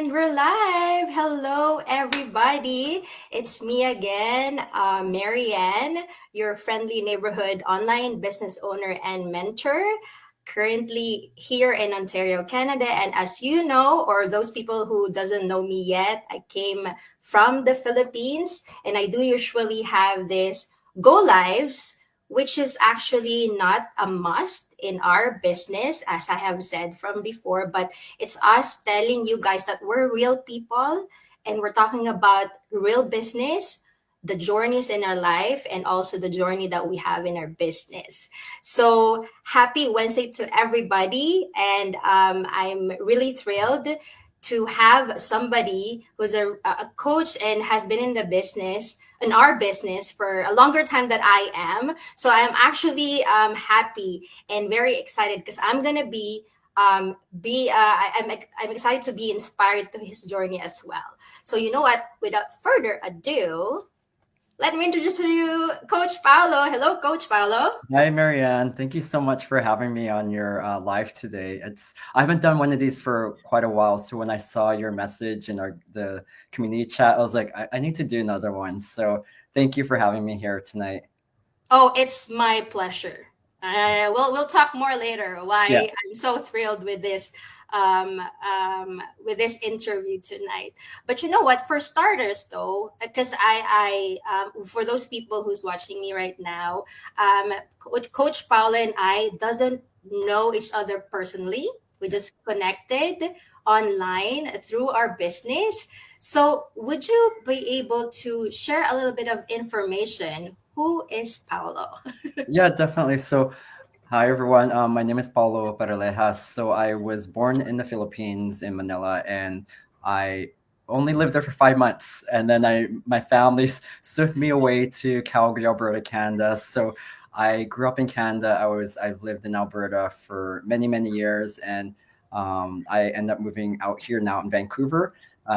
And we're live. Hello, everybody. It's me again, Marianne, your friendly neighborhood online business owner and mentor, currently here in Ontario, Canada. And as you know, or those people who doesn't know me yet, I came from the Philippines, and I do usually have this go lives, which is actually not a must in our business, as I have said from before, but it's us telling you guys that we're real people and we're talking about real business, the journeys in our life, and also the journey that we have in our business. So happy Wednesday to everybody. And I'm really thrilled to have somebody who's a coach and has been in the business in our business for a longer time than I am. So I'm actually happy and very excited because I'm gonna be I'm excited to be inspired to his journey as well. So you know what? Without further ado, let me introduce to you Coach Paolo. Hello, Coach Paolo. Hi, Marianne. Thank you so much for having me on your live today. I haven't done one of these for quite a while, so when I saw your message in the community chat, I was like, I need to do another one. So thank you for having me here tonight. Oh, it's my pleasure. We'll talk more later. Yeah. Why I'm so thrilled with this interview tonight. But you know what? For starters, though, because for those people who's watching me right now, Coach Paula and I doesn't know each other personally. We just connected online through our business. So, would you be able to share a little bit of information? Who is Paolo? Yeah, definitely. So, hi everyone. My name is Paulo Paralejas. So I was born in the Philippines in Manila, and I only lived there for 5 months, and then my family sent me away to Calgary, Alberta, Canada. So I grew up in Canada. I've lived in Alberta for many years, and I ended up moving out here now in Vancouver.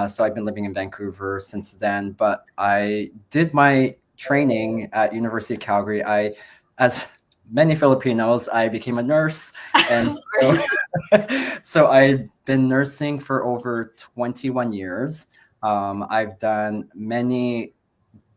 So I've been living in Vancouver since then. But I did my training at University of Calgary. As many Filipinos, I became a nurse, and Of course. so I've been nursing for over 21 years. I've done many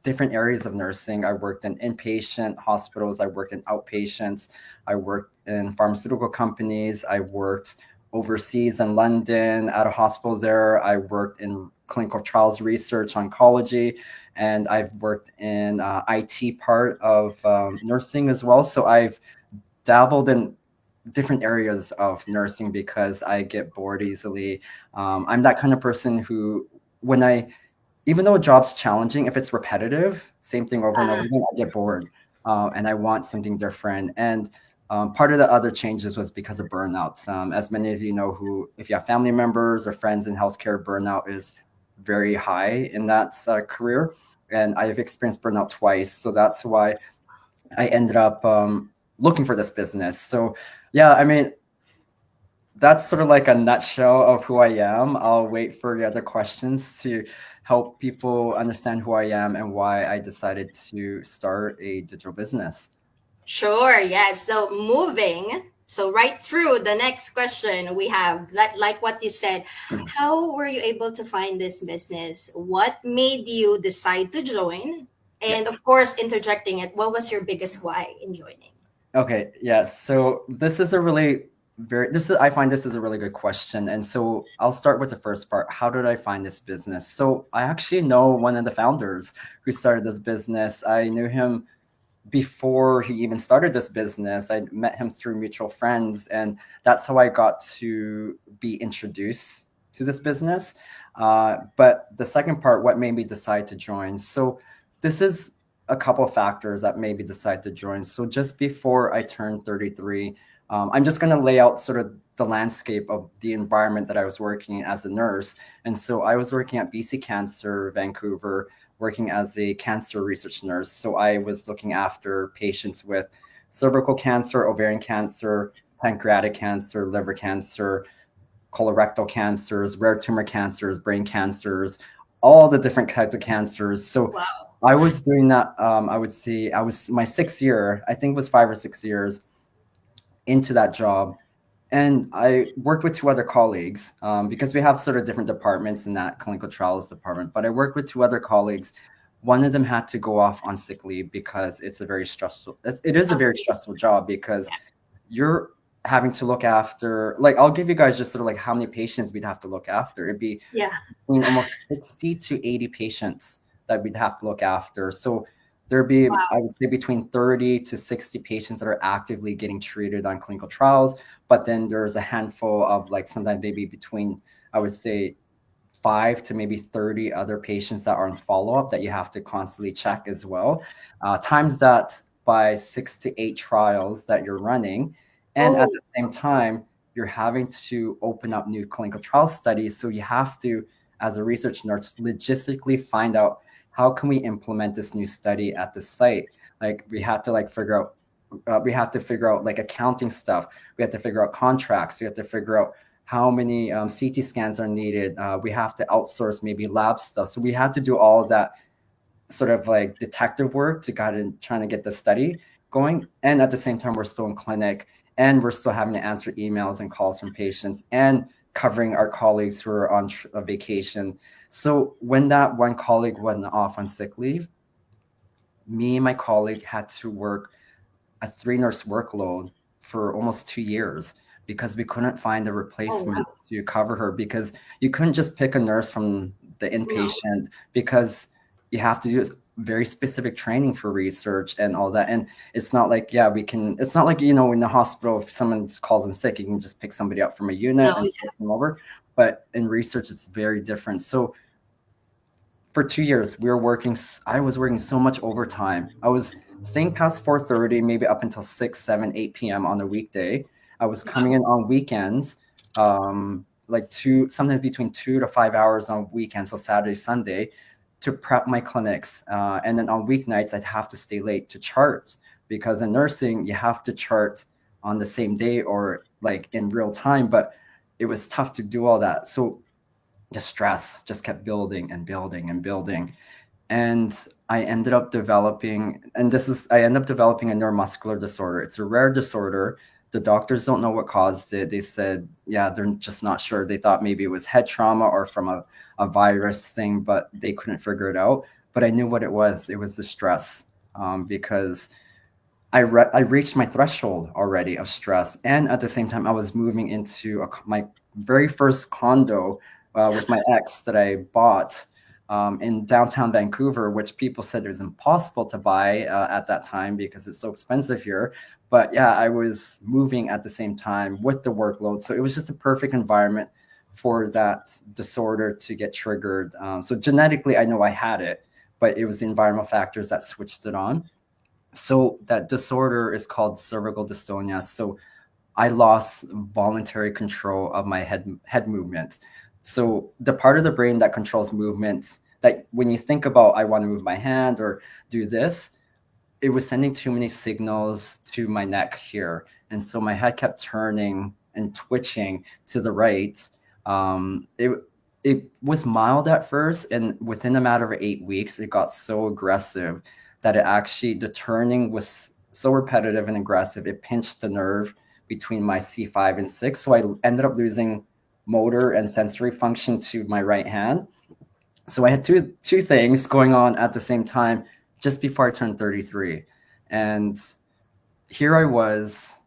different areas of nursing. I worked in inpatient hospitals. I worked in outpatients. I worked in pharmaceutical companies. I worked overseas in London at a hospital there. I worked in clinical trials research oncology, and I've worked in IT part of nursing as well. So I've dabbled in different areas of nursing because I get bored easily. I'm that kind of person who, when I even though a job's challenging, if it's repetitive, same thing over and over again, I get bored, and I want something different. And part of the other changes was because of burnouts. As many of you know, who if you have family members or friends in healthcare, burnout is very high in that career, and I've experienced burnout twice. So that's why I ended up looking for this business. So yeah, I mean, that's sort of like a nutshell of who I am. I'll wait for the other questions to help people understand who I am and why I decided to start a digital business. Sure, yes. So moving. So right through the next question we have, like what you said, how were you able to find this business? What made you decide to join? Yeah. And of course, interjecting it, what was your biggest why in joining? Okay. Yeah. So this is a really this is I find this is a really good question. And so I'll start with the first part. How did I find this business? So I actually know one of the founders who started this business. I knew him before he even started this business. I met him through mutual friends, and that's how I got to be introduced to this business. But the second part, what made me decide to join? So this is a couple of factors that made me decide to join. So just before I turned 33, I'm just going to lay out sort of the landscape of the environment that I was working in as a nurse. And so I was working at BC Cancer Vancouver, working as a cancer research nurse. So I was looking after patients with cervical cancer, ovarian cancer, pancreatic cancer, liver cancer, colorectal cancers, rare tumor cancers, brain cancers, all the different types of cancers. So Wow. I was doing that. I would say I was my 6th year, I think it was 5 or 6 years into that job. And I worked with two other colleagues because we have sort of different departments in that clinical trials department. But I worked with two other colleagues. One of them had to go off on sick leave because it's a very stressful. It is a very stressful job because you're having to look after. Like, I'll give you guys just sort of like how many patients we'd have to look after. It'd be Yeah. between almost 60 to 80 patients that we'd have to look after. So there'd be, Wow. I would say, between 30 to 60 patients that are actively getting treated on clinical trials. But then there's a handful of, like, sometimes maybe between, I would say, 5 to maybe 30 other patients that are in follow-up that you have to constantly check as well. Times that by 6 to 8 trials that you're running. And at Oh, the same time, you're having to open up new clinical trial studies. So you have to, as a research nurse, logistically find out how can we implement this new study at the site. Like, we had to like figure out we have to figure out like accounting stuff. We have to figure out contracts. We have to figure out how many CT scans are needed. We have to outsource maybe lab stuff. So we had to do all of that sort of like detective work to kind of trying to get the study going. And at the same time, we're still in clinic and we're still having to answer emails and calls from patients and covering our colleagues who are on a vacation. So when that one colleague went off on sick leave, me and my colleague had to work a 3 nurse workload for almost 2 years because we couldn't find a oh replacement wow. to cover her, because you couldn't just pick a nurse from the No. inpatient, because you have to do very specific training for research and all that. And it's not like, yeah, we can, it's not like, in the hospital, if someone calls in sick, you can just pick somebody up from a unit No. and switch them over. But in research, it's very different. So for 2 years, I was working so much overtime. I was staying past 4:30, maybe up until 6, 7, 8 p.m. on a weekday. I was coming Wow. in on weekends, like sometimes between 2 to 5 hours on weekends, so Saturday, Sunday, to prep my clinics. And then on weeknights, I'd have to stay late to chart, because in nursing, you have to chart on the same day or like in real time. But it was tough to do all that. So the stress just kept building and building and building. And I ended up developing a neuromuscular disorder. It's a rare disorder. The doctors don't know what caused it. They said, yeah, they're just not sure. They thought maybe it was head trauma or from a virus thing, but they couldn't figure it out. But I knew what it was. It was the stress, because I reached my threshold already of stress, and at the same time, I was moving into my very first condo with my ex that I bought in downtown Vancouver, which people said it was impossible to buy at that time because it's so expensive here. But yeah, I was moving at the same time with the workload, so it was just a perfect environment for that disorder to get triggered. So genetically, I know I had it, but it was the environmental factors that switched it on. So that disorder is called cervical dystonia. So I lost voluntary control of my head movements. So the part of the brain that controls movement, that when you think about, I want to move my hand or do this, it was sending too many signals to my neck here. And so my head kept turning and twitching to the right. It was mild at first, and within a matter of 8 weeks, it got so aggressive that the turning was so repetitive and aggressive. It pinched the nerve between my C5 and 6. So I ended up losing motor and sensory function to my right hand. So I had two things going on at the same time just before I turned 33. And here I was,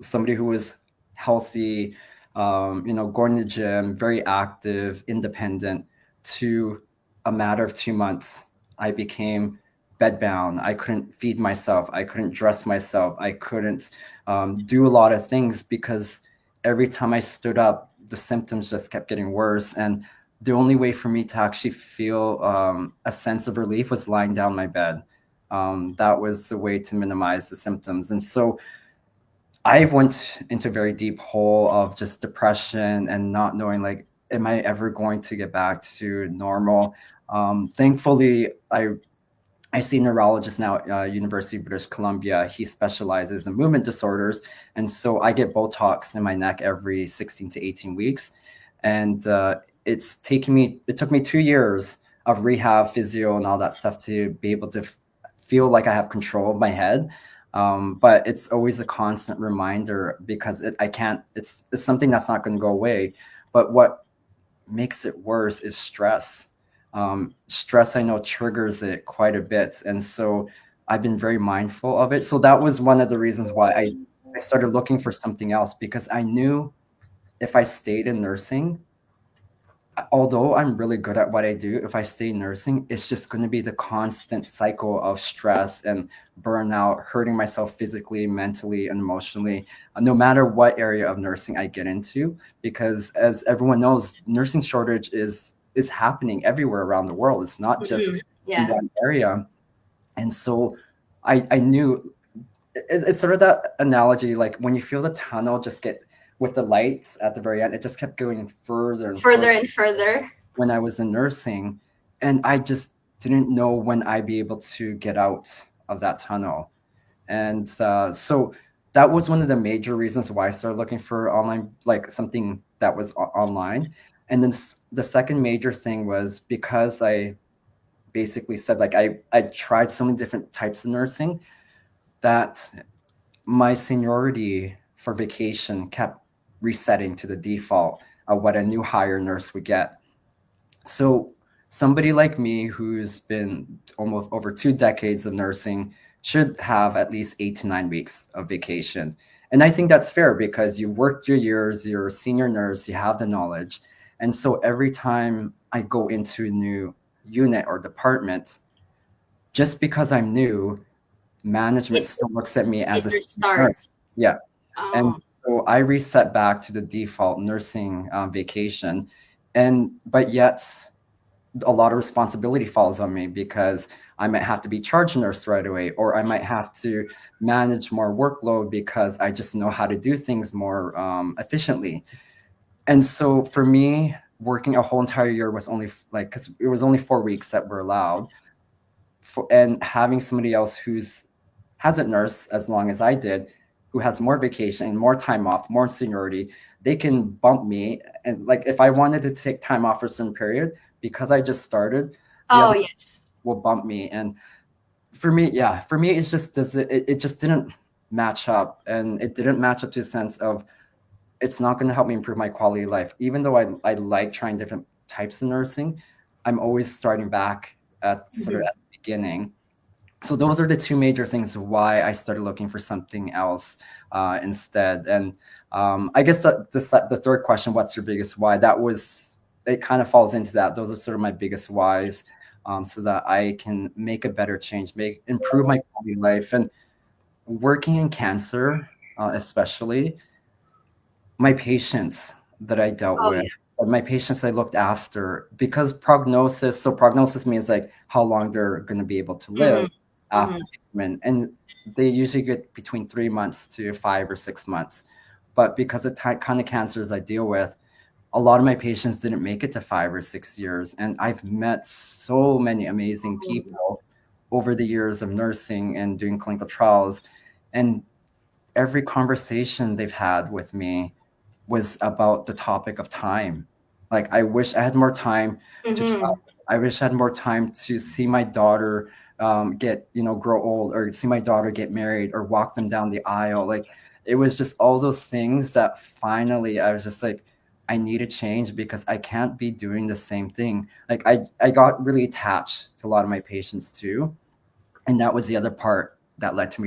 somebody who was healthy, going to the gym, very active, independent, to a matter of 2 months, I became bedbound. I couldn't feed myself. I couldn't dress myself. I couldn't do a lot of things because every time I stood up, the symptoms just kept getting worse. And the only way for me to actually feel a sense of relief was lying down my bed. That was the way to minimize the symptoms. And so I went into a very deep hole of just depression and not knowing, like, am I ever going to get back to normal? Thankfully, I see a neurologist now at University of British Columbia. He specializes in movement disorders. And so I get Botox in my neck every 16 to 18 weeks. And it took me 2 years of rehab, physio, and all that stuff to be able to feel like I have control of my head. But it's always a constant reminder because I can't, it's something that's not going to go away. But what makes it worse is stress. Stress, I know, triggers it quite a bit. And so I've been very mindful of it. So that was one of the reasons why I started looking for something else, because I knew if I stayed in nursing, although I'm really good at what I do, if I stay nursing, it's just going to be the constant cycle of stress and burnout, hurting myself physically, mentally, and emotionally, no matter what area of nursing I get into. Because as everyone knows, nursing shortage is happening everywhere around the world. It's not just in Yeah. one area. And so I knew it's sort of that analogy, like when you feel the tunnel just get with the lights at the very end, it just kept going further and Further further and further. when I was in nursing, and I just didn't know when I'd be able to get out of that tunnel. And so that was one of the major reasons why I started looking for online, like something that was online. And then the second major thing was because I basically said, like, I tried so many different types of nursing that my seniority for vacation kept resetting to the default of what a new hire nurse would get. So somebody like me who's been almost over 2 decades of nursing should have at least 8 to 9 weeks of vacation. And I think that's fair because you worked your years, you're a senior nurse, you have the knowledge. And so every time I go into a new unit or department, just because I'm new, management It, still looks at me as it a senior nurse. restarts. Yeah. And Oh. so I reset back to the default nursing vacation. And but yet a lot of responsibility falls on me because I might have to be charge nurse right away, or I might have to manage more workload because I just know how to do things more efficiently. And so for me, working a whole entire year was only like, because it was only 4 weeks that were allowed, and having somebody else who's hasn't nursed as long as I did, who has more vacation and more time off, more seniority, they can bump me. And like if I wanted to take time off for some period, because I just started, the Oh, other yes. will bump me. And for me, yeah, for me, it's just does it just didn't match up, and it didn't match up to a sense of it's not going to help me improve my quality of life. Even though I like trying different types of nursing, I'm always starting back at sort of Mhm. at the beginning. So those are the two major things why I started looking for something else instead. And I guess the third question, what's your biggest why? That was, it kind of falls into that. Those are sort of my biggest whys, so that I can make a better change, improve my quality of life. And working in cancer, especially my patients that I dealt Oh, with, yeah. or my patients I looked after, because prognosis, so prognosis means like how long they're going to be able to live Hmm. Hmm. after treatment. And they usually get between 3 months to 5 or 6 months. But because of the kind of cancers I deal with, a lot of my patients didn't make it to 5 or 6 years. And I've met so many amazing people over the years of nursing and doing clinical trials. And every conversation they've had with me was about the topic of time. Like, I wish I had more time to Hmm. travel. I wish I had more time to see my daughter grow old, or see my daughter get married, or walk them down the aisle. Like, it was just all those things that finally I was just like, I need to change because I can't be doing the same thing. Like, I got really attached to a lot of my patients too, and that was the other part that led to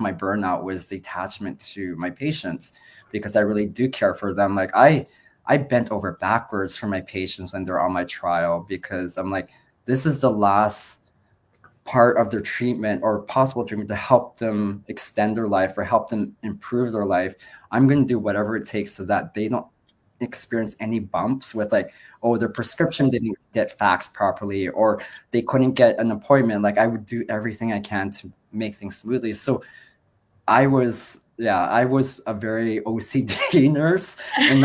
my burnout, was the attachment to my patients, because I really do care for them. Like, I bent over backwards for my patients when they're on my trial, because I'm like, this is the last part of their treatment or possible treatment to help them extend their life or help them improve their life. I'm going to do whatever it takes so that they don't experience any bumps with, like, oh, their prescription didn't get faxed properly, or they couldn't get an appointment. Like, I would do everything I can to make things smoothly. So I was a very OCD nurse, and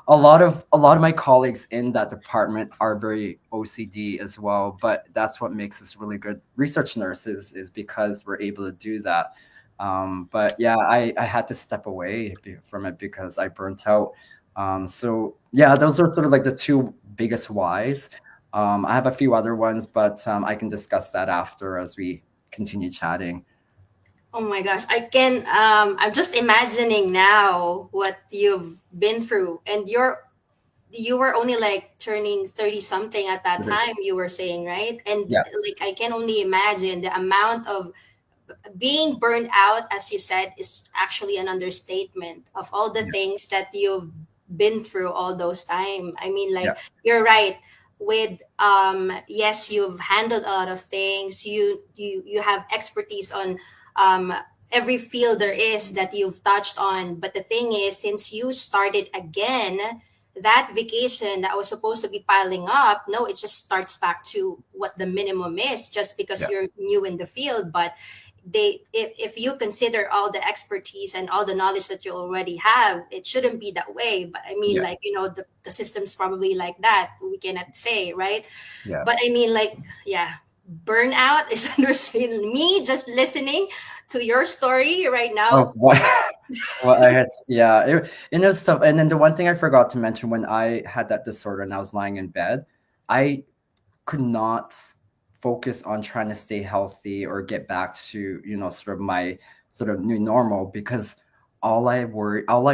a lot of my colleagues in that department are very OCD as well. But that's what makes us really good research nurses, is because we're able to do that. But yeah, I had to step away from it because I burnt out. So yeah, those are sort of like the two biggest whys. I have a few other ones, but I can discuss that after as we continue chatting. Oh my gosh, I can I'm just imagining now what you've been through, and you were only like turning 30 something at that Mhm. time, you were saying, right? And Yeah, like I can only imagine the amount of being burned out, as you said, is actually an understatement of all the yeah, things that you've been through all those time. I mean, yeah, like, you're right. With yes, you've handled a lot of things. You have expertise on um every field there is that you've touched on. But the thing is, since you started again, that vacation that was supposed to be piling up, no, it just starts back to what the minimum is, just because yeah, you're new in the field. But if you consider all the expertise and all the knowledge that you already have, it shouldn't be that way. But I mean, yeah, like, the system's probably like that, we cannot say, right? yeah. But I mean, like, yeah, burnout is understanding. Me just listening to your story right Oh, now. what? Well, I had, yeah, it was tough. And then the one thing I forgot to mention, when I had that disorder and I was lying in bed, I could not focus on trying to stay healthy or get back to, sort of my sort of new normal, because all I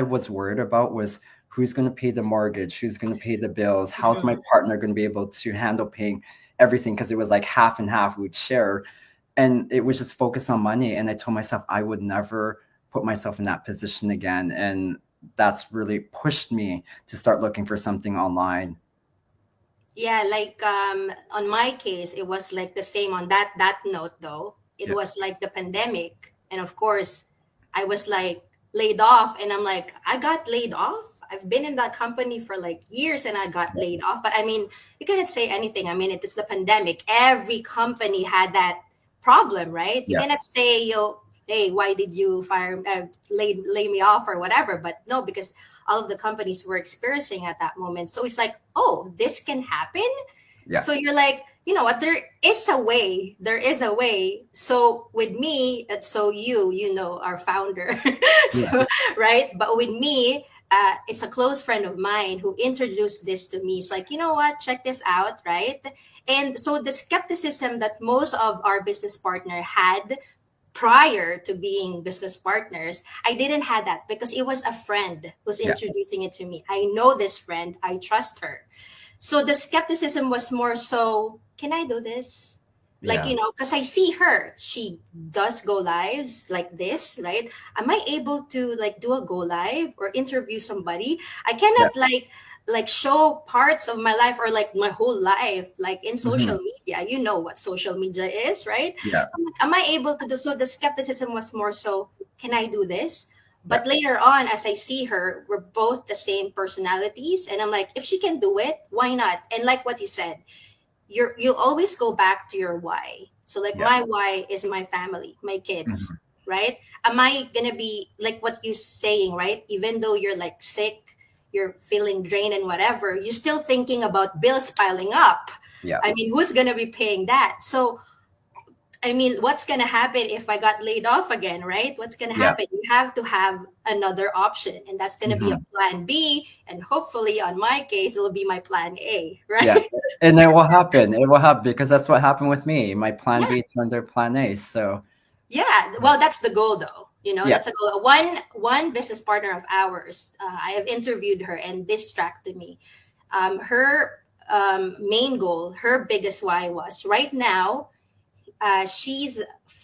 was worried about was who's going to pay the mortgage, who's going to pay the bills, how's my Mhm. partner going to be able to handle paying everything, because it was like half and half we'd share, and it was just focused on money. And I told myself I would never put myself in that position again, and that's really pushed me to start looking for something online. Yeah, like on my case, it was like the same on that note though. It Yeah, was like the pandemic, and of course, I was like laid off, and I'm like, I got laid off. I've been in that company for like years, and I got yeah, laid off. But I mean, you cannot say anything. I mean, it is the pandemic. Every company had that problem, right? You yeah, cannot say, hey, why did you lay me off or whatever? But no, because all of the companies were experiencing at that moment. So it's like, oh, this can happen. yeah, So you're like, you know what? There is a way. There is a way. So with me, so our founder, yeah, so right. But with me, it's a close friend of mine who introduced this to me. It's like, you know what? Check this out, right? And so the skepticism that most of our business partner had prior to being business partners, I didn't have that because it was a friend who's yeah, introducing it to me. I know this friend, I trust her. So the skepticism was more so, can I do this? Like, yeah, because I see her, she does go lives like this, right? Am I able to like do a go live or interview somebody? I yeah, cannot like show parts of my life or like my whole life like in social hmm, media. You know what social media is, right? yeah, I'm like, am I able to do so? The skepticism was more so, can I do this? yeah, But later on, as I see her, we're both the same personalities. And I'm like, if she can do it, why not? And like what you said, you'll always go back to your why. So like yeah, my why is my family, my kids, hmm, right? Am I gonna be like what you're saying, right? Even though you're like sick, you're feeling drained and whatever, you're still thinking about bills piling up. yeah, I mean, who's gonna be paying that? So I mean, what's going to happen if I got laid off again, right? What's going to yeah, happen? You have to have another option, and that's going to be a hmm, plan B. And hopefully, on my case, it'll be my plan A, yeah. right? And it will happen. It will happen, because that's what happened with me. My plan Yeah. B turned to plan A. So Yeah. Well, that's the goal, though. yeah, That's a goal. One business partner of ours, I have interviewed her, and this struck to me. Her main goal, her biggest why was right now, she's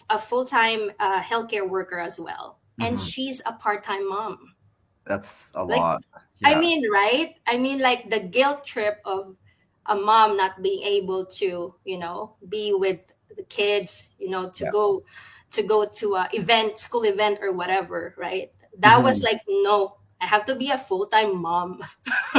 a full time healthcare worker as well, and hmm, she's a part time mom. that's a Like, lot. I Yeah, mean, right? I mean, like the guilt trip of a mom not being able to, be with the kids, yeah, to go to a event, school event or whatever, right? That was hmm, like, no, I have to be a full time mom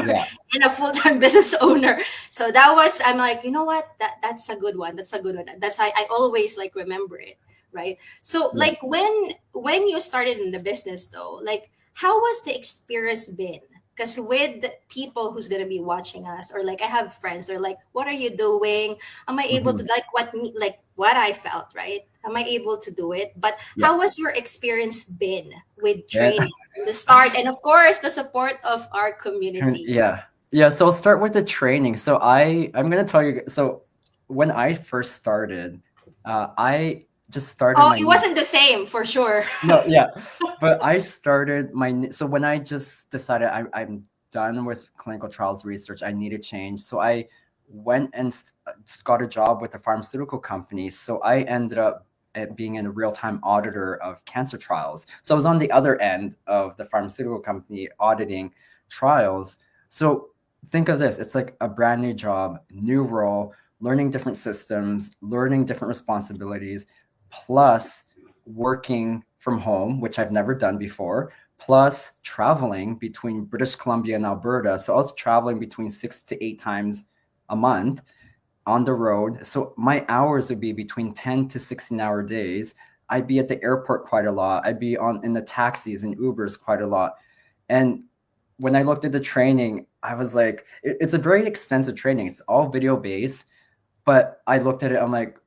yeah, and a full time business owner. So that was, I'm like, you know what? That's a good one. That's a good one. I always like remember it, right? So yeah. like when you started in the business though, like how was the experience been? Because with people who's gonna be watching us, or like I have friends, they're like, "What are you doing? Am I able to Hmm, like what I felt, right? Am I able to do it?" But yeah. how was your experience been with And training in the start, and of course the support of our community? yeah. Yeah, so I'll start with the training. I'm gonna tell you. So when I first started, I just started Oh, my it niche. wasn't the same for sure. No, yeah, but I started so when I just decided I'm done with clinical trials research, I need a change. So I went and got a job with a pharmaceutical company. So I ended up being a real-time auditor of cancer trials. So I was on the other end of the pharmaceutical company auditing trials. So think of this, it's like a brand new job, new role, learning different systems, learning different responsibilities, plus working from home, which I've never done before, plus traveling between British Columbia and Alberta. So I was traveling between 6 to 8 times a month on the road. So my hours would be between 10 to 16-hour days. I'd be at the airport quite a lot. I'd be on in the taxis and Ubers quite a lot. And when I looked at the training, I was like, it's a very extensive training. It's all video based, but I looked at it, I'm like,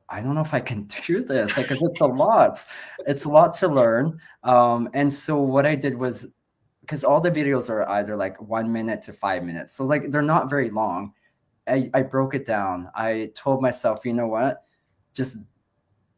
I don't know if I can do this. Like, 'cause it's a lot. It's a lot to learn. And so what I did was, because all the videos are either like 1 minute to 5 minutes. So like they're not very long. I broke it down. I told myself, you know what? Just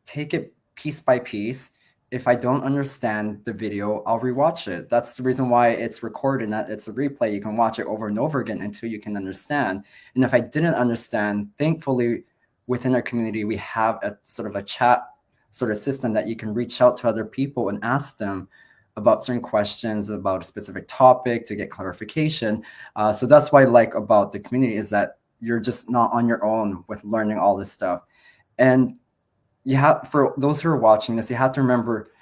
take it piece by piece. If I don't understand the video, I'll rewatch it. That's the reason why it's recorded, that it's a replay. You can watch it over and over again until you can understand. And if I didn't understand, thankfully, within our community, we have a sort of a chat sort of system that you can reach out to other people and ask them about certain questions about a specific topic to get clarification. So that's what I like about the community is that you're just not on your own with learning all this stuff. And you have, for those who are watching this, you have to remember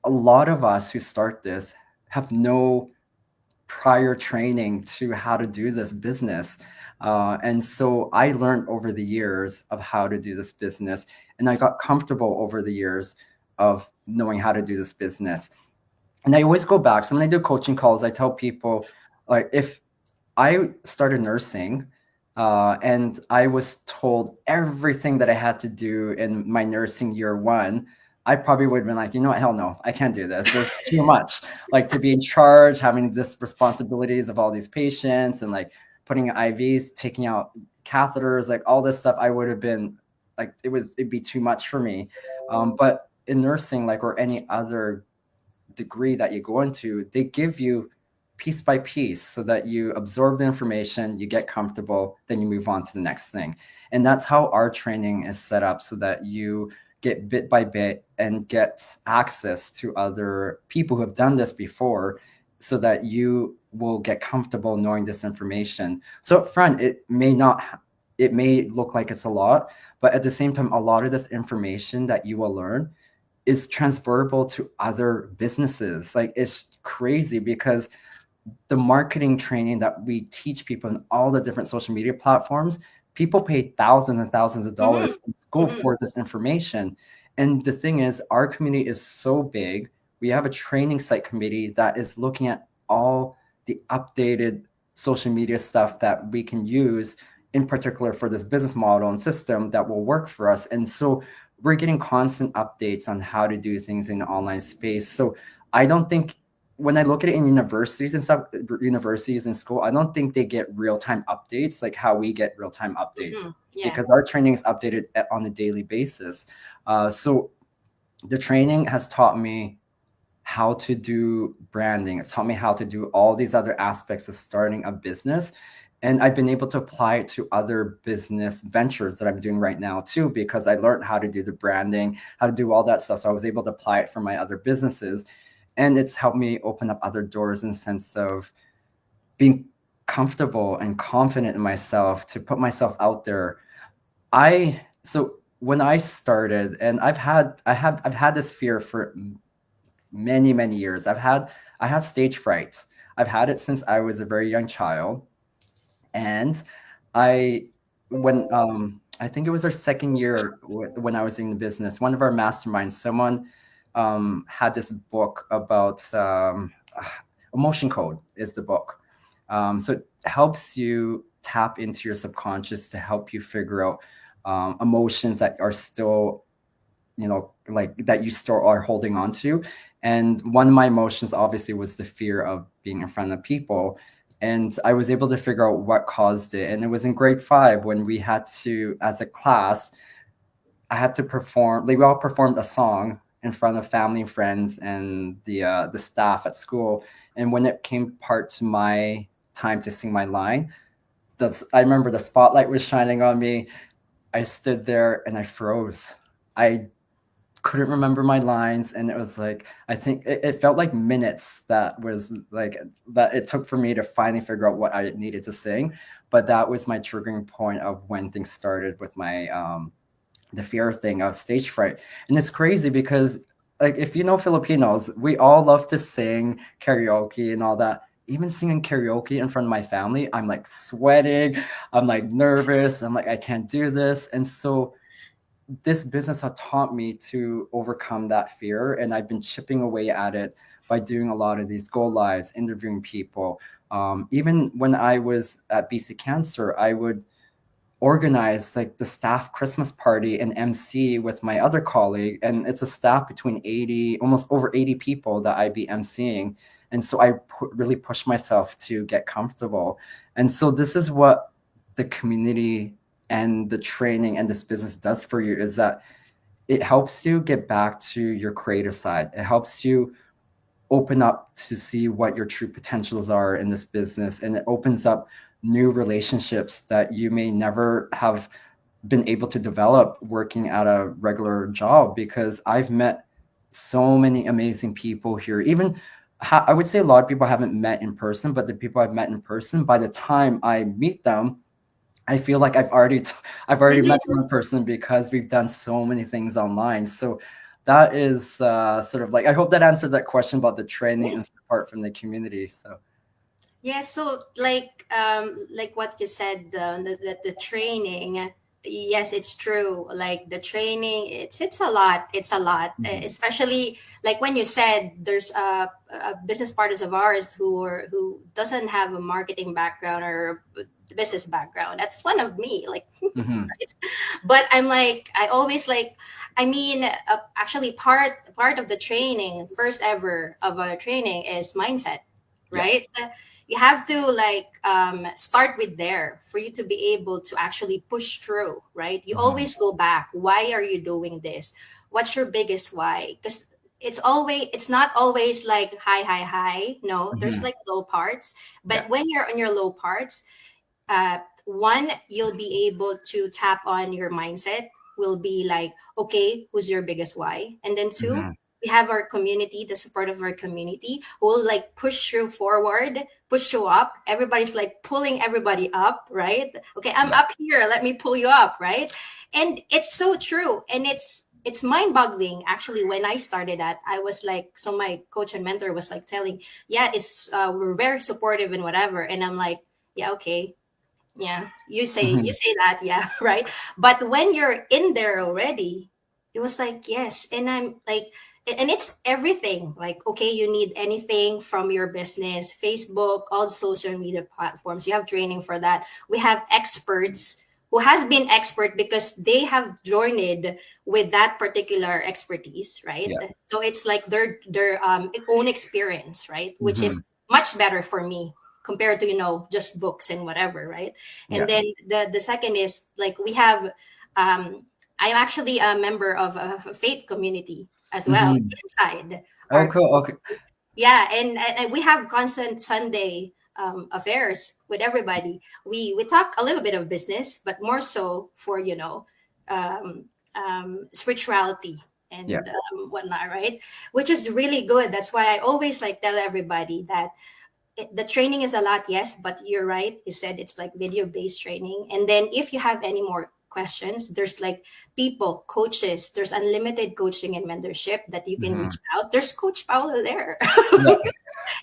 a lot of us who start this have no prior training to how to do this business. And so I learned over the years of how to do this business, and I got comfortable over the years of knowing how to do this business. And I always go back. So when I do coaching calls, I tell people, like, if I started nursing, and I was told everything that I had to do in my nursing year one, I probably would have been like, you know what, hell no, I can't do this. There's too much. Like to be in charge, having this responsibilities of all these patients and like putting IVs, taking out catheters, like all this stuff, I would have been like, it'd be too much for me. But in nursing, like, or any other degree that you go into, they give you piece by piece so that you absorb the information, you get comfortable, then you move on to the next thing. And that's how our training is set up, so that you get bit by bit and get access to other people who have done this before, so that you will get comfortable knowing this information. So up front, it may look like it's a lot, but at the same time, a lot of this information that you will learn is transferable to other businesses. Like, it's crazy because the marketing training that we teach people in all the different social media platforms, people pay thousands and thousands of Mm-hmm. dollars in school Mm-hmm. for this information. And the thing is, our community is so big. We have a training site committee that is looking at all the updated social media stuff that we can use, in particular for this business model and system that will work for us. And so we're getting constant updates on how to do things in the online space. So I don't think, when I look at it in universities and stuff, universities and school, I don't think they get real-time updates like how we get real-time updates, Mm-hmm. Yeah. because our training is updated on a daily basis. So the training has taught me how to do branding. It's taught me how to do all these other aspects of starting a business. And I've been able to apply it to other business ventures that I'm doing right now too, because I learned how to do the branding, how to do all that stuff. So I was able to apply it for my other businesses. And it's helped me open up other doors in the sense of being comfortable and confident in myself to put myself out there. So when I started, and I've had this fear for many, many years. I have stage fright. I've had it since I was a very young child. And I when I think it was our second year when I was in the business, one of our masterminds, someone had this book about emotion code is the book. So it helps you tap into your subconscious to help you figure out emotions that are still, like that you still are holding on to. And one of my emotions obviously was the fear of being in front of people. And I was able to figure out what caused it. And it was in grade 5 when we had to, as a class, I had to perform. Like we all performed a song in front of family and friends and the staff at school. And when it came part to my time to sing my line, I remember the spotlight was shining on me. I stood there and I froze. I couldn't remember my lines, and it was like I think it felt like minutes that was like that it took for me to finally figure out what I needed to sing. But that was my triggering point of when things started with my the fear thing of stage fright. And it's crazy because, like, if you know Filipinos, we all love to sing karaoke and all that. Even singing karaoke in front of my family, I'm like sweating, I'm like nervous, I'm like I can't do this. And so this business has taught me to overcome that fear, and I've been chipping away at it by doing a lot of these go lives, interviewing people. Even when I was at BC Cancer, I would organize like the staff Christmas party and MC with my other colleague, and it's a staff between 80, almost over 80 people that I'd be MCing. And so I really pushed myself to get comfortable. And so this is what the community and the training and this business does for you, is that it helps you get back to your creative side. It helps you open up to see what your true potentials are in this business, and it opens up new relationships that you may never have been able to develop working at a regular job. Because I've met so many amazing people here. Even I would say a lot of people I haven't met in person, but the people I've met in person, by the time I meet them, I feel like I've already met them in person because we've done so many things online. So that is sort of like, I hope that answers that question about the training and Yes. support from the community. So Yeah, so like what you said, the training, yes, it's true. Like the training, it's a lot. It's a lot, mhm. especially like when you said there's business partners of ours who doesn't have a marketing background or a business background. That's one of me. Like, Mhm. right? But I'm like, I always like, I mean, actually, part of the training, first ever of a training, is mindset, Yeah. right? You have to like start with there for you to be able to actually push through, right? You Mhm. always go back. Why are you doing this? What's your biggest why? Because it's not always like high. No, there's Mhm. like low parts. Yeah. But when you're on your low parts, one, you'll be able to tap on your mindset, will be like, okay, who's your biggest why? And then two, Mhm. we have our community, the support of our community, who will like push you forward, push you up. Everybody's like pulling everybody up, right? Okay, I'm Yeah. up here, let me pull you up, right? And it's so true. And it's mind-boggling. Actually, when I started that, I was like, so my coach and mentor was like telling, yeah, it's we're very supportive and whatever. And I'm like, yeah, okay, yeah, you Mhm. say that, yeah, right. But when you're in there already, it was like, yes. And I'm like, and it's everything. Like, okay, you need anything from your business, Facebook, all social media platforms, you have training for that. We have experts who has been expert because they have journeyed with that particular expertise, right? Yeah. So it's like their own experience, right? Which is Mhm. much better for me compared to, just books and whatever, right? And Yeah. then the second is like, we have I'm actually a member of a faith community as well Mhm. inside Oh, our cool. Okay. yeah. And we have constant Sunday affairs with everybody. We talk a little bit of business, but more so for um, spirituality Yeah. and whatnot, right? Which is really good. That's why I always like tell everybody that the training is a lot, yes, but you're right. You said it's like video based training. And then if you have any more questions, there's like people, coaches, there's unlimited coaching and mentorship that you can reach Mhm. out. There's Coach Paolo there. Yeah.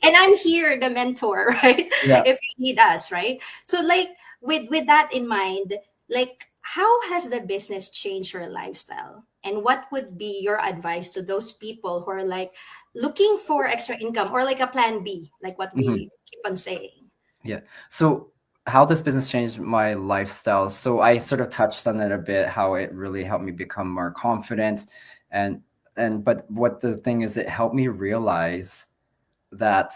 And I'm here, the mentor, right? Yeah. If you need us, right? So like with that in mind, like how has the business changed your lifestyle? And what would be your advice to those people who are like looking for extra income or like a plan B, like what Mhm. we keep on saying? Yeah. So how this business changed my lifestyle. So I sort of touched on it a bit, how it really helped me become more confident, and but what the thing is, it helped me realize that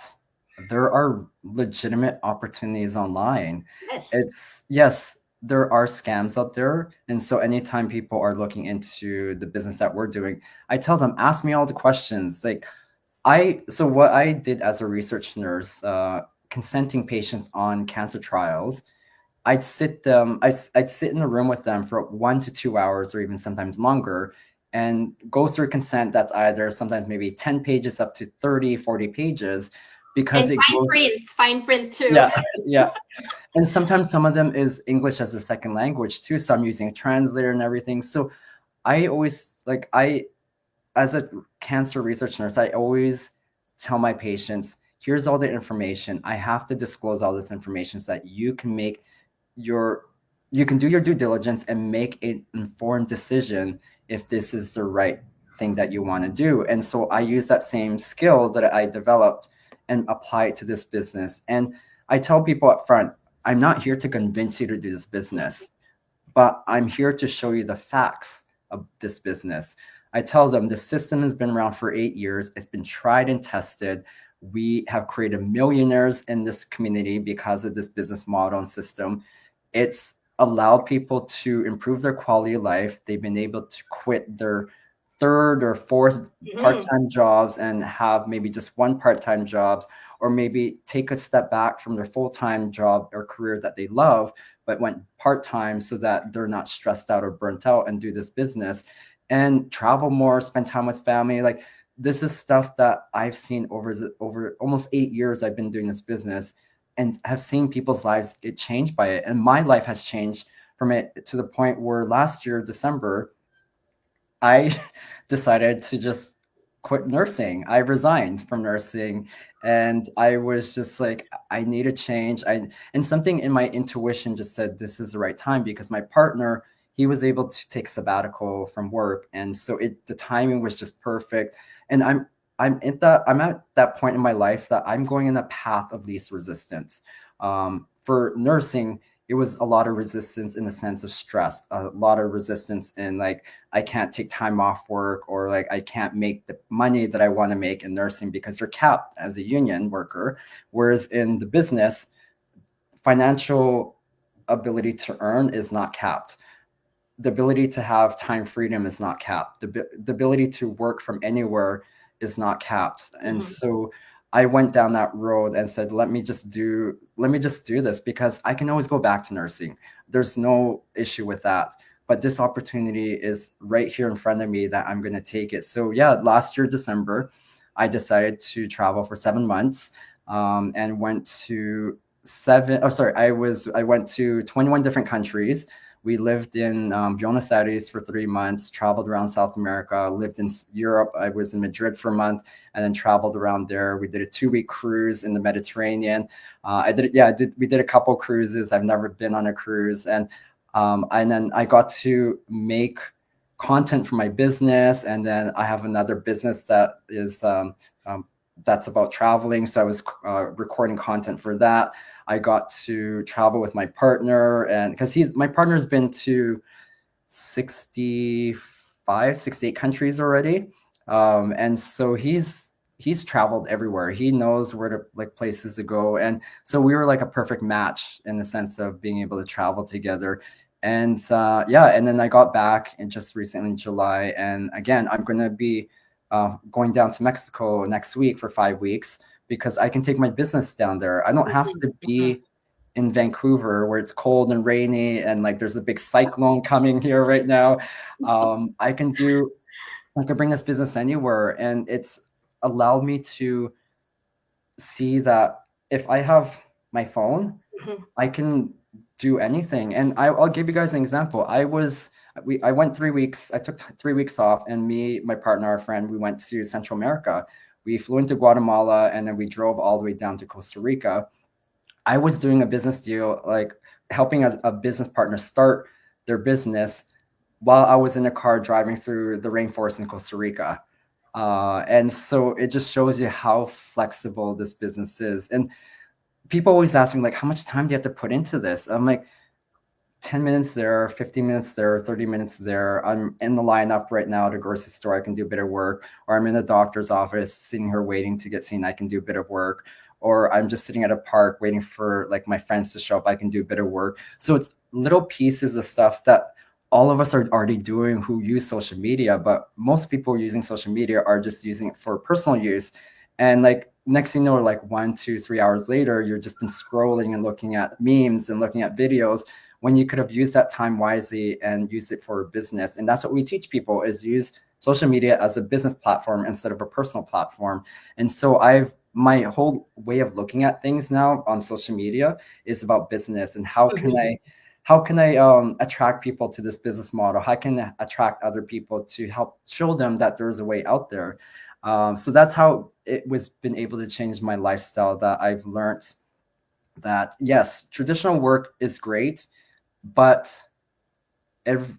there are legitimate opportunities online. Yes. It's yes, there are scams out there. And so anytime people are looking into the business that we're doing, I tell them, ask me all the questions. Like so what I did as a research nurse, consenting patients on cancer trials, I'd sit in a room with them for 1 to 2 hours or even sometimes longer and go through consent that's either sometimes maybe 10 pages up to 30, 40 pages because And it goes, fine print too. yeah, yeah. And sometimes some of them is English as a second language too. So I'm using a translator and everything. So I always like, as a cancer research nurse, I always tell my patients, here's all the information. I have to disclose all this information so that you can make your you can do your due diligence and make an informed decision if this is the right thing that you want to do. And so I use that same skill that I developed and apply it to this business. And I tell people up front, I'm not here to convince you to do this business, but I'm here to show you the facts of this business. I tell them the system has been around for 8 years. It's been tried and tested. We have created millionaires in this community because of this business model and system. It's allowed people to improve their quality of life. They've been able to quit their third or fourth part-time jobs and have maybe just one part-time jobs, or maybe take a step back from their full-time job or career that they love but went part-time so that they're not stressed out or burnt out and do this business and travel more, spend time with family. Like, this is stuff that I've seen over almost 8 years I've been doing this business, and have seen people's lives get changed by it. And my life has changed from it to the point where last year, December, I decided to just quit nursing. I resigned from nursing, and I was just like, I need a change. And something in my intuition just said this is the right time, because my partner, he was able to take sabbatical from work, and so the timing was just perfect. And I'm at that point in my life that I'm going in a path of least resistance. For nursing, it was a lot of resistance in the sense of stress, a lot of resistance in like, I can't take time off work, or like I can't make the money that I want to make in nursing because you're capped as a union worker. Whereas in the business, financial ability to earn is not capped. The ability to have time freedom is not capped. The ability to work from anywhere is not capped. And so I went down that road and said, let me just do this, because I can always go back to nursing. There's no issue with that. But this opportunity is right here in front of me that I'm going to take it. So yeah, last year, December, I decided to travel for 7 months, and went to I went to 21 different countries. We lived in Buenos Aires for 3 months, traveled around South America, lived in Europe. I was in Madrid for a month, and then traveled around there. We did a 2-week cruise in the Mediterranean. We did a couple cruises. I've never been on a cruise. And then I got to make content for my business. And then I have another business that is that's about traveling. So I was recording content for that. I got to travel with my partner, and because my partner's been to 65, 68 countries already. And so he's traveled everywhere. He knows where to, like, places to go. And so we were like a perfect match in the sense of being able to travel together. And and then I got back and just recently in July. And again, I'm going to be going down to Mexico next week for 5 weeks, because I can take my business down there. I don't have to be in Vancouver where it's cold and rainy and like there's a big cyclone coming here right now. I can bring this business anywhere, and it's allowed me to see that if I have my phone, I can do anything. And I'll give you guys an example. I went 3 weeks. I took 3 weeks off, and me, my partner, our friend, we went to Central America. We flew into Guatemala, and then we drove all the way down to Costa Rica. I was doing a business deal, like helping as a business partner start their business while I was in the car driving through the rainforest in Costa Rica. And so it just shows you how flexible this business is. And people always ask me, like, how much time do you have to put into this? I'm like, 10 minutes there, 15 minutes there, 30 minutes there. I'm in the lineup right now at a grocery store. I can do a bit of work. Or I'm in the doctor's office sitting here waiting to get seen. I can do a bit of work. Or I'm just sitting at a park waiting for like my friends to show up. I can do a bit of work. So it's little pieces of stuff that all of us are already doing who use social media, but most people using social media are just using it for personal use. And like next thing you know, like 1, 2, 3 hours later, you're just been scrolling and looking at memes and looking at videos when you could have used that time wisely and used it for business. And that's what we teach people, is use social media as a business platform instead of a personal platform. And so my whole way of looking at things now on social media is about business, and how can I attract people to this business model? How can I attract other people to help show them that there's a way out there? So that's how it was been able to change my lifestyle, that I've learned that yes, traditional work is great, but ev-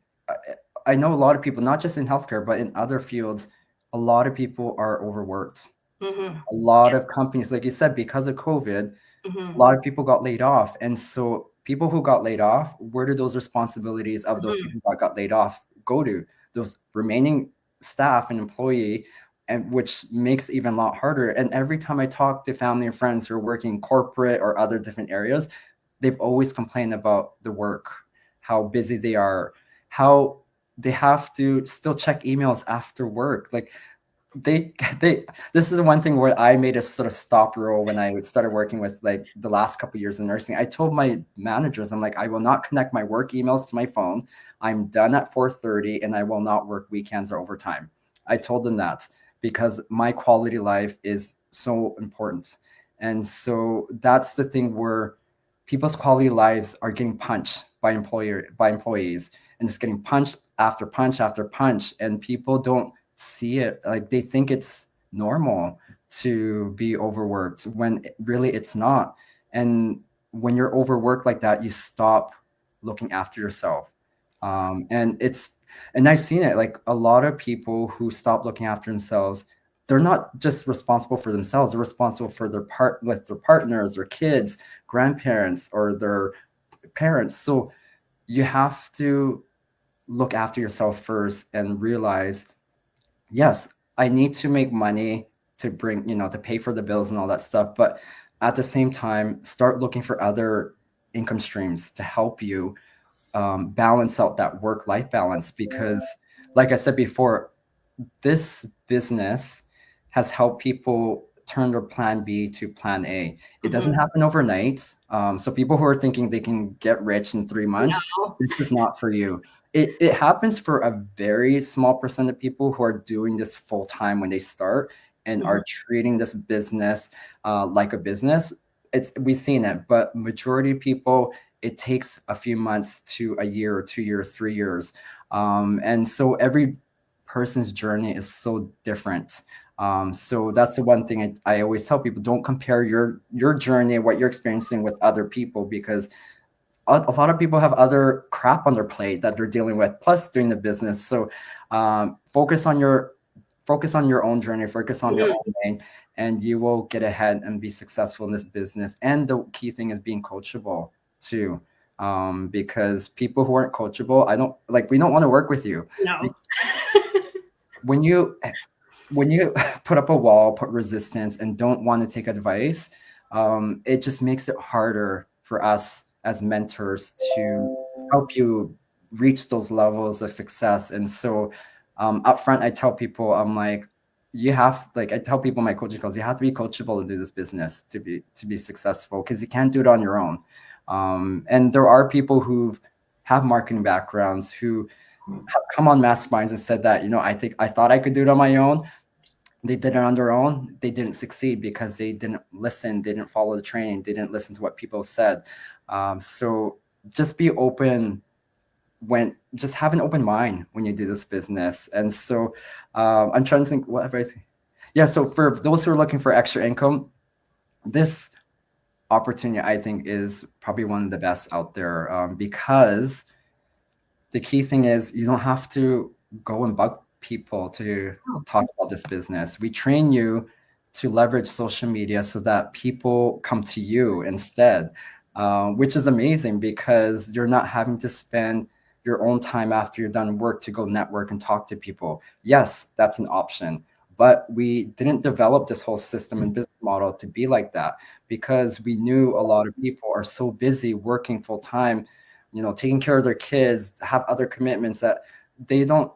I know a lot of people, not just in healthcare, but in other fields, a lot of people are overworked. Mm-hmm. A lot of companies, like you said, because of COVID, a Mm-hmm. lot of people got laid off. And so people who got laid off, where did those responsibilities of those Mm-hmm. people that got laid off go to? Those remaining staff and employee, and which makes it even a lot harder. And every time I talk to family and friends who are working corporate or other different areas, they've always complained about the work, how busy they are, how they have to still check emails after work. Like they they this is one thing where I made a sort of stop rule when I started working with like the last couple of years in nursing. I told my managers, I'm like, I will not connect my work emails to my phone. I'm done at 4:30 and I will not work weekends or overtime. I told them that because my quality life is so important. And so that's the thing where people's quality lives are getting punched by employees, and it's getting punched after punch after punch, and people don't see it. Like they think it's normal to be overworked when really it's not. And when you're overworked like that, you stop looking after yourself. And I've seen it, like a lot of people who stop looking after themselves, they're not just responsible for themselves, they're responsible for their partners, their kids, grandparents, or their parents. So you have to look after yourself first and realize, yes, I need to make money to bring, to pay for the bills and all that stuff. But at the same time, start looking for other income streams to help you balance out that work-life balance. Because, like I said before, this business has helped people turn their plan B to plan A. It doesn't Mm-hmm. happen overnight. So people who are thinking they can get rich in 3 months, No. this is not for you. It happens for a very small percent of people who are doing this full time when they start and Mm-hmm. are treating this business like a business. We've seen it, but majority of people, it takes a few months to a year or 2 years, 3 years. And so every person's journey is so different. So that's the one thing I always tell people: don't compare your journey, what you're experiencing, with other people, because a lot of people have other crap on their plate that they're dealing with, plus doing the business. So focus on your own journey, focus on your Mm-hmm. own lane, and you will get ahead and be successful in this business. And the key thing is being coachable too. Because people who aren't coachable, we don't want to work with you. No. when you when you put up a wall, put resistance, and don't want to take advice, it just makes it harder for us as mentors to help you reach those levels of success. And so, up front, I tell people, I'm like, I tell people in my coaching calls, you have to be coachable to do this business to be successful, because you can't do it on your own. And there are people who have marketing backgrounds who have come on Masterminds and said that, I thought I could do it on my own. They did it on their own. They didn't succeed because they didn't listen. They didn't follow the training. They didn't listen to what people said. So just be open, just have an open mind when you do this business. And so I'm trying to think what advice. Yeah. So for those who are looking for extra income, this opportunity, I think, is probably one of the best out there, because the key thing is you don't have to go and bug people to talk about this business. We train you to leverage social media so that people come to you instead, which is amazing, because you're not having to spend your own time after you're done work to go network and talk to people. Yes, that's an option, but we didn't develop this whole system and business model to be like that, because we knew a lot of people are so busy working full time, taking care of their kids, have other commitments that they don't.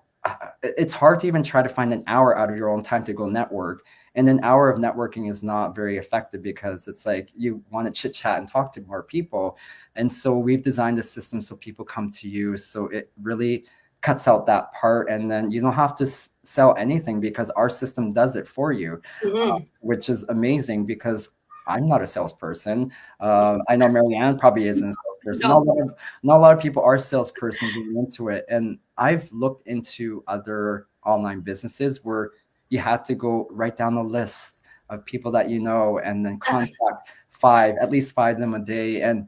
It's hard to even try to find an hour out of your own time to go network. And an hour of networking is not very effective because it's like you want to chit chat and talk to more people. And so we've designed a system so people come to you. So it really cuts out that part. And then you don't have to sell anything because our system does it for you, Mm-hmm. which is amazing because I'm not a salesperson. I know Marianne probably isn't a salesperson. No. Not a lot of people are salespersons getting into it. And I've looked into other online businesses where you had to go write down a list of people that you know and then contact at least five of them a day. And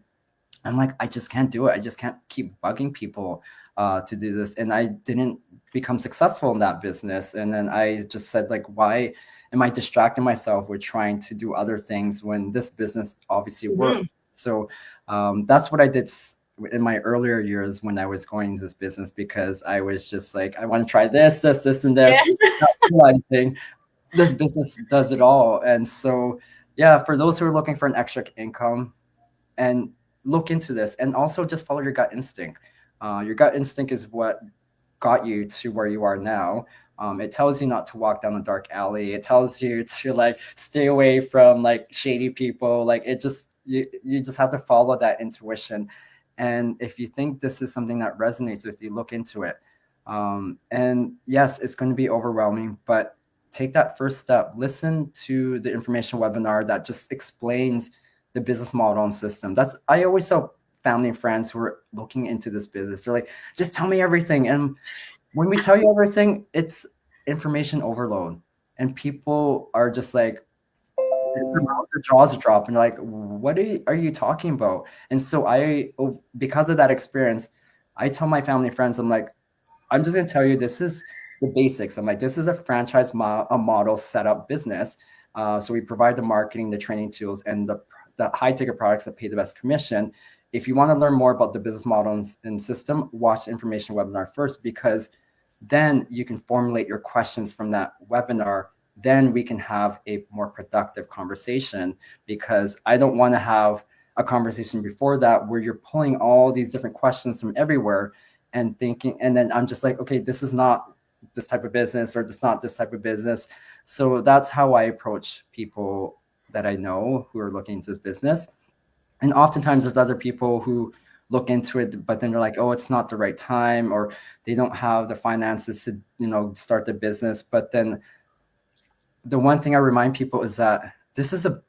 I'm like, I just can't do it. I just can't keep bugging people to do this. And I didn't become successful in that business. And then I just said, like, why am I distracting myself with trying to do other things when this business obviously works? So that's what I did in my earlier years when I was going into this business, because I was just like, I want to try this, and this. Yes. Not realizing this business does it all. And so, yeah, for those who are looking for an extra income, and look into this, and also just follow your gut instinct. Your gut instinct is what got you to where you are now. It tells you not to walk down a dark alley. It tells you to like stay away from like shady people. Like it just you just have to follow that intuition. And if you think this is something that resonates with you, look into it. And yes, it's going to be overwhelming, but take that first step. Listen to the information webinar that just explains the business model and system. I always tell family and friends who are looking into this business, they're like, just tell me everything. And when we tell you everything, it's information overload. And people are just like, their jaws drop and like, what are you talking about? And so because of that experience, I tell my family and friends, I'm like, I'm just going to tell you, this is the basics. I'm like, this is a franchise model setup business. So we provide the marketing, the training tools, and the high ticket products that pay the best commission. If you want to learn more about the business model and system, watch the information webinar first, because then you can formulate your questions from that webinar. Then we can have a more productive conversation, because I don't want to have a conversation before that where you're pulling all these different questions from everywhere and thinking, and then I'm just like, okay, this is not this type of business, or this not this type of business. So that's how I approach people that I know who are looking into this business. And oftentimes there's other people who look into it, but then they're like, oh, it's not the right time, or they don't have the finances to, start the business. But then the one thing I remind people is that this is a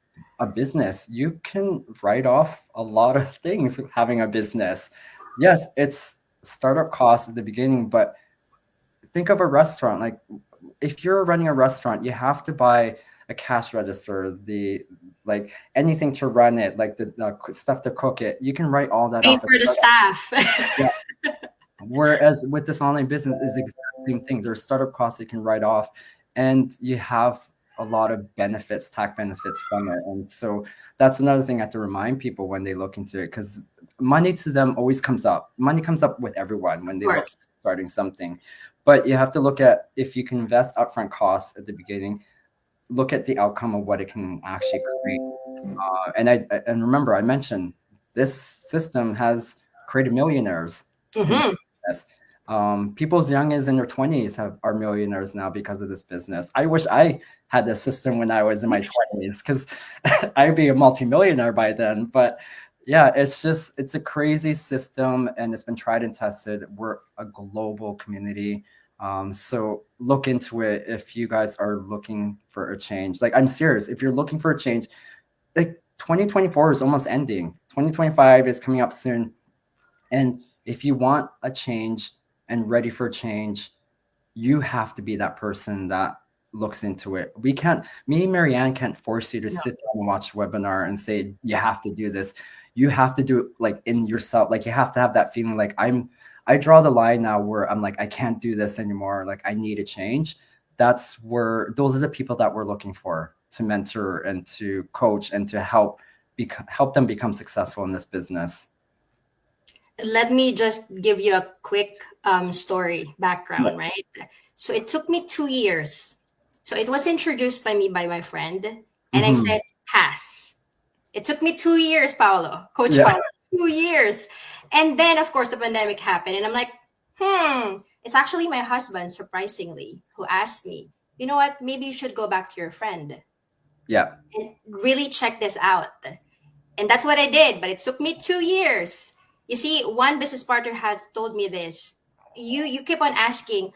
business. You can write off a lot of things having a business. Yes, it's startup costs at the beginning, but think of a restaurant. Like if you're running a restaurant, you have to buy a cash register, like anything to run it, like the stuff to cook it. You can write all that Pay off. for the staff. Yeah. Whereas with this online business is the exact same thing. There's startup costs you can write off, and you have a lot of benefits, tax benefits from it. And so that's another thing I have to remind people when they look into it, because money to them always comes up. Money comes up with everyone when they look at starting something. But you have to look at, if you can invest upfront costs at the beginning, look at the outcome of what it can actually create. And remember, I mentioned this system has created millionaires. Mm-hmm. Yes. People as young as in their 20s are millionaires now because of this business. I wish I had this system when I was in my 20s, because I'd be a multimillionaire by then. But yeah, it's a crazy system, and it's been tried and tested. We're a global community. So look into it if you guys are looking for a change. Like, I'm serious. If you're looking for a change, like 2024 is almost ending. 2025 is coming up soon. And if you want a change and ready for change, you have to be that person that looks into it. Me and Marianne can't force you to sit down and watch a webinar and say, you have to do this. You have to do it like in yourself. Like you have to have that feeling like I draw the line now where I'm like, I can't do this anymore. Like I need a change. Those are the people that we're looking for to mentor and to coach and to help them become successful in this business. Let me just give you a quick story background, right? So it took me 2 years. So it was introduced by my friend, and I said, pass. It took me 2 years, Coach Paolo, 2 years. And then, of course, the pandemic happened, and I'm like, it's actually my husband, surprisingly, who asked me, you know what, maybe you should go back to your friend Yeah. and really check this out. And that's what I did, but it took me 2 years. You see, one business partner has told me this. You keep on asking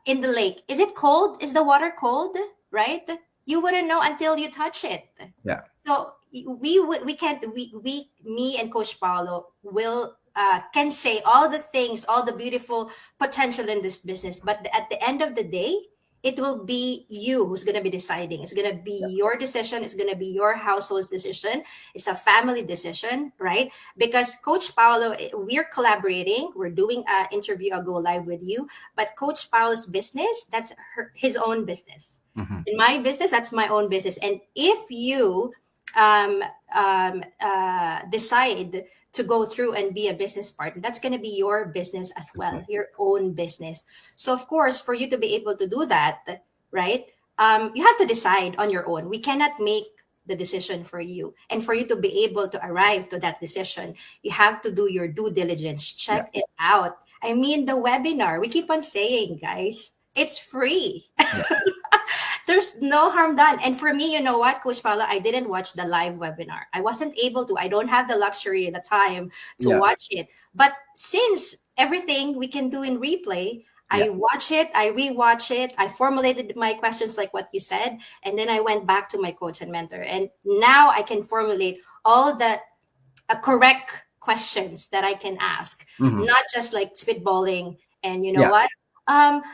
in the lake, is it cold? Is the water cold? Right? You wouldn't know until you touch it. Yeah. So we can't we me and Coach Paulo will can say all the things, all the beautiful potential in this business, but at the end of the day, it will be you who's going to be deciding. It's going to Yeah. be your decision. It's going to be your household's decision. It's a family decision, right? Because Coach Paulo, we're collaborating. We're doing an interview. I'll go live with you. But Coach Paulo's business, that's his own business. Mhm. In my business, that's my own business. And if you um, decide to go through and be a business partner, that's going to be your business as Good well, point. your own business. So, of course, for you to be able to do that, right, you have to decide on your own. We cannot make the decision for you. And for you to be able to arrive to that decision, you have to do your due diligence, Yeah. check it out. I mean, the webinar, we keep on saying, guys, it's free. Yeah. There's no harm done. And for me, you know what, Coach Paula, I didn't watch the live webinar. I wasn't able to. I don't have the luxury at the time to Yeah. watch it. But since everything we can do in replay, Yeah. I watch it, I rewatch it, I formulated my questions like what you said, and then I went back to my coach and mentor. And now I can formulate all the correct questions that I can ask, Mhm. not just like spitballing. And you know Yeah.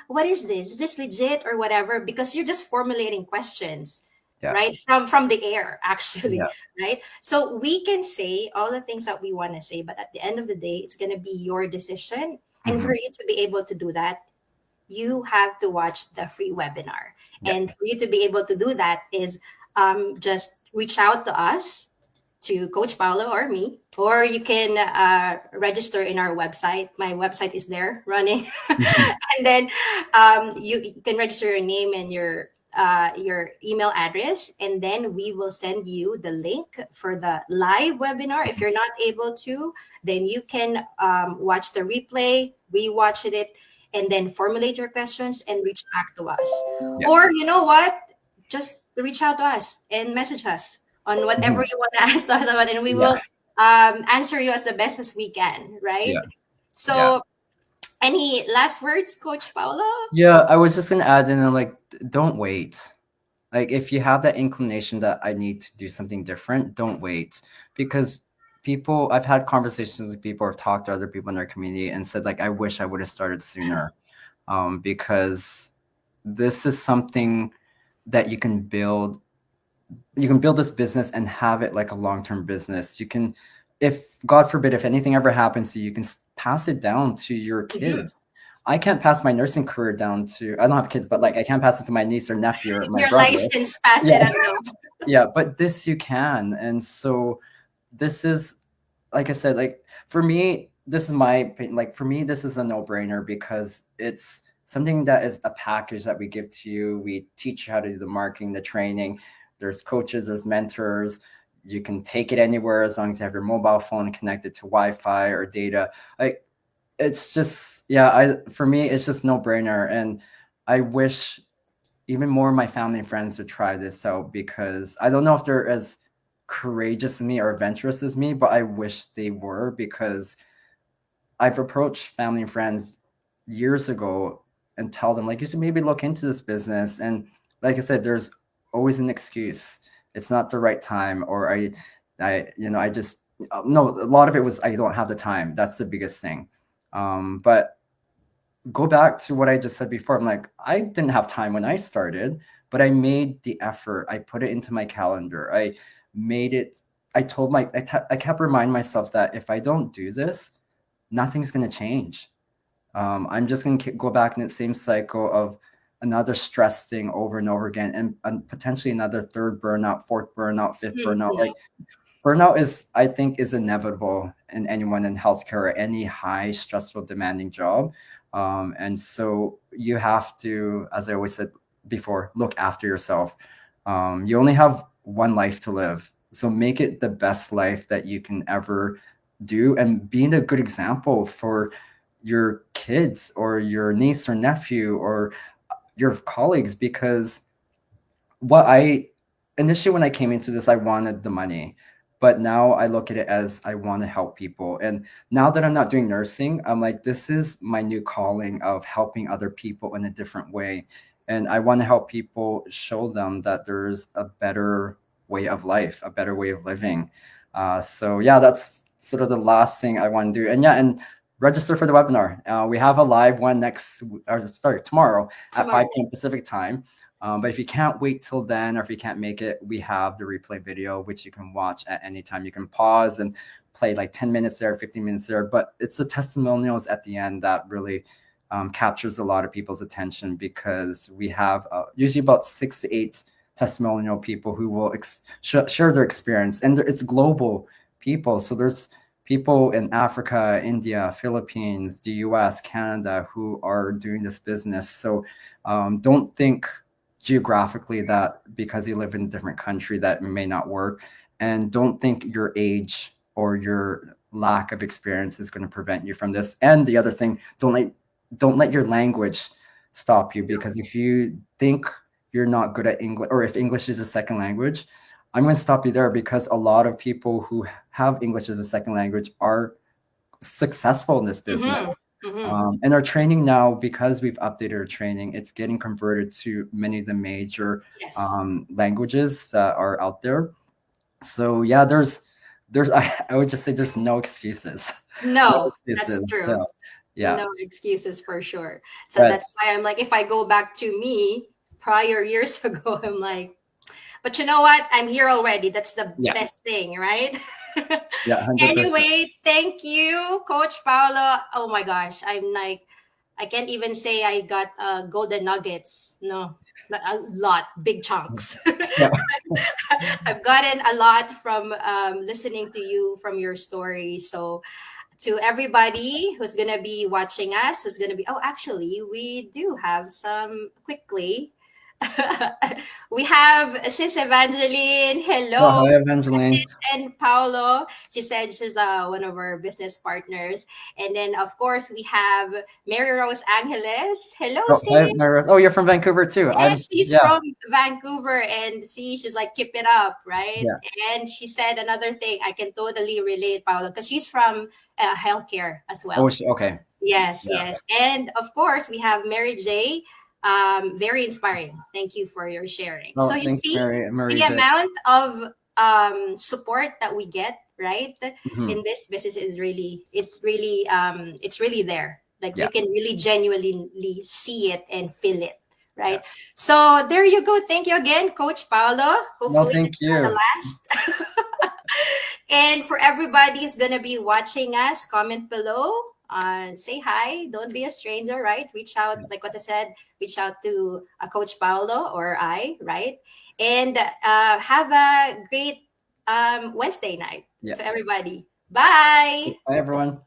what is this? Is this legit or whatever? Because you're just formulating questions, Yeah. right? From the air, actually, Yeah. right? So we can say all the things that we want to say, but at the end of the day, it's gonna be your decision. And for Mhm. you to be able to do that, you have to watch the free webinar. Yeah. And for you to be able to do that is just reach out to us, to Coach Paolo or me, or you can register in our website. My website is there running, Mhm. and then you can register your name and your email address, and then we will send you the link for the live webinar. If you're not able to, then you can watch the replay, rewatch it, and then formulate your questions and reach back to us. Yeah. Or you know what? Just reach out to us and message us on whatever Mhm. you want to ask us about, and we Yeah. will answer you as the best as we can, right? Yeah. Yeah. So, any last words, Coach Paolo? Yeah. I was just gonna add in like, don't wait. Like if you have that inclination that I need to do something different, don't wait. Because people, I've had conversations with people or talked to other people in our community and said like, I wish I would have started sooner. Because this is something that you can build this business and have it like a long-term business. You can, if God forbid, if anything ever happens to you, you can pass it down to your Mhm. kids. I can't pass my nursing career down to, I don't have kids, but like I can't pass it to my niece or nephew or my Your brother. license, pass Yeah. it along. Yeah. But this you can. And so this is, like I said, like for me, this is my opinion. Like for me, this is a no-brainer because it's something that is a package that we give to you. We teach you how to do the marketing, the training. There's coaches, there's mentors. You can take it anywhere as long as you have your mobile phone connected to Wi-Fi or data. Like it's just, yeah, I for me, it's just no-brainer. And I wish even more of my family and friends would try this out because I don't know if they're as courageous as me or adventurous as me, but I wish they were because I've approached family and friends years ago and tell them like you should maybe look into this business. And like I said, there's always an excuse. It's not the right time, or I just no. A lot of it was I don't have the time. That's the biggest thing. But go back to what I just said before. I'm like, I didn't have time when I started, but I made the effort. I put it into my calendar. I made it. I kept reminding myself that if I don't do this, nothing's going to change. I'm just going to go back in the same cycle of another stress thing over and over again, and potentially another third burnout, fourth burnout, fifth Mhm. burnout. Like burnout is, I think, is inevitable in anyone in healthcare or any high stressful demanding job. And so you have to, as I always said before, look after yourself. You only have one life to live, so make it the best life that you can ever do, and being a good example for your kids or your niece or nephew or your colleagues. Because what I initially, when I came into this, I wanted the money, but now I look at it as I want to help people. And now that I'm not doing nursing, I'm like, this is my new calling of helping other people in a different way. And I want to help people, show them that there's a better way of life, a better way of living. So yeah, that's sort of the last thing I want to do. And yeah, and register for the webinar. We have a live one tomorrow at Tomorrow. 5 p.m. Pacific time. But if you can't wait till then, or if you can't make it, we have the replay video, which you can watch at any time. You can pause and play like 10 minutes there, 15 minutes there. But it's the testimonials at the end that really captures a lot of people's attention, because we have usually about 6 to 8 testimonial people who will share their experience. And it's global people. So there's people in Africa, India, Philippines, the US, Canada, who are doing this business. So don't think geographically that because you live in a different country that may not work. And don't think your age or your lack of experience is going to prevent you from this. And the other thing, don't let your language stop you, because if you think you're not good at English, or if English is a second language, I'm going to stop you there, because a lot of people who have English as a second language are successful in this business. And our training now, because we've updated our training, it's getting converted to many of the major Yes. languages that are out there. So yeah, there's I would just say there's no excuses. No, that's Excuses. true. So, yeah. No excuses for sure. So But that's why I'm like, if I go back to me prior years ago, I'm like, but you know what? I'm here already. That's the yeah, best thing, right? yeah, 100%. Anyway, thank you, Coach Paolo. Oh my gosh, I'm like, I can't even say I got golden nuggets. No, a lot, big chunks. Yeah. I've gotten a lot from listening to you, from your story. So to everybody who's going to be watching us, who's going to be, oh, actually, we do have some quickly. We have Sis Evangeline. Oh, Hello. hi, Evangeline. And Paolo. She said she's one of our business partners. And then, of course, we have Mary Rose Angeles. Hello, Oh, sis. hi, Maris. Oh, you're from Vancouver too. Yes, she's Yeah, from Vancouver, and see, she's like, keep it up, right? yeah. And she said another thing I can totally relate, Paolo, because she's from healthcare as Oh, well. okay. Yes, Yeah. yes. And of course, we have Mary J. Very inspiring. Thank you for your sharing. So Oh, you thanks, see Marie the J. amount of support that we get, right, Mhm. in this business is really, it's really there. Like Yeah, you can really genuinely see it and feel it, yeah. right? So there you go. Thank you again, Coach Paolo. No, Hopefully thank it's not the you. last. And for everybody who's gonna be watching us, comment below. Say hi. Don't be a stranger, right? Reach out, like what I said. Reach out to Coach Paolo or I, right? And have a great Wednesday night Yeah. to everybody. Bye. Bye, everyone.